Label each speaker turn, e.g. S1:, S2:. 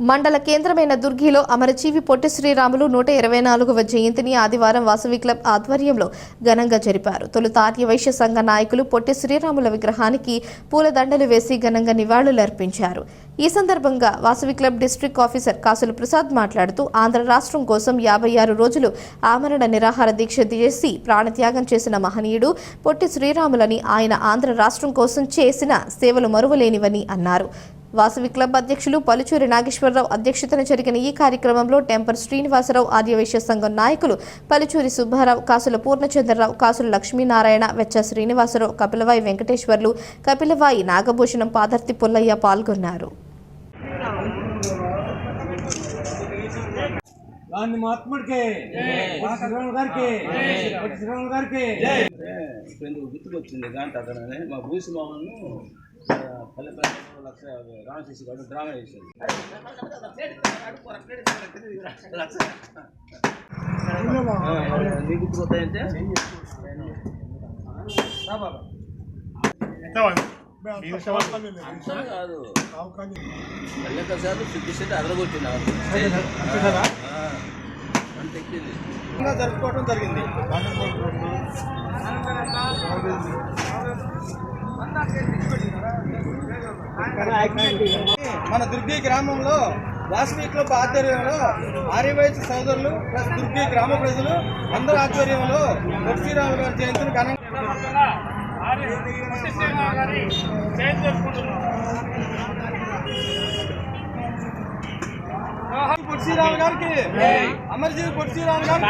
S1: మండల కేంద్రమైన దుర్గిలో అమరజీవి పొట్టి శ్రీరాములు 124వ జయంతిని ఆదివారం వాసవి క్లబ్ ఆధ్వర్యంలో ఘనంగా జరిపారు. తొలుత ఆర్యవైశ్య సంఘ నాయకులు పొట్టి శ్రీరాముల విగ్రహానికి పూలదండలు వేసి ఘనంగా నివాళులర్పించారు. ఈ సందర్భంగా వాసవి క్లబ్ డిస్ట్రిక్ట్ ఆఫీసర్ కాసుల ప్రసాద్ మాట్లాడుతూ ఆంధ్ర రాష్ట్రం కోసం 56 రోజులు ఆమరణ నిరాహార దీక్ష చేసి ప్రాణత్యాగం చేసిన మహనీయుడు పొట్టి శ్రీరాములని, ఆయన ఆంధ్ర రాష్ట్రం కోసం చేసిన సేవలు మరువలేనివని అన్నారు. వాసవి క్లబ్ అధ్యక్షులు పలుచూరి నాగేశ్వరరావు అధ్యక్షతన జరిగిన ఈ కార్యక్రమంలో టెంపర్ శ్రీనివాసరావు, ఆర్యవైశ్య సంఘం నాయకులు పలుచూరి సుబ్బారావు, కాసుల పూర్ణచంద్రరావు, కాసుల లక్ష్మీనారాయణ, వెచ్చ శ్రీనివాసరావు, కపిలవాయి వెంకటేశ్వర్లు, కపిలవాయి నాగభూషణం, పాదర్తి పుల్లయ్య పాల్గొన్నారు.
S2: గుర్తుకొచ్చింది దాంట్లో మా భూసి మామను రామశేషి గారు డ్రామా చేశారు. నీకు గుర్తుకొస్తాయంటే కాదు పల్లెకసారి సిద్ధిశెట్టి అదరగొట్టింది జరుపుకోవడం జరిగింది. మన దుర్గి గ్రామంలో వాసవి క్లబ్ ఆధ్వర్యంలో ఆర్యవైశ్య సోదరులు ప్లస్ దుర్గి గ్రామ ప్రజలు అందరి ఆధ్వర్యంలో పొట్టి శ్రీరాములు గారి జయంతిని పొట్టి శ్రీరాములు గారికి, అమరజీవి పొట్టి శ్రీరాములు గారికి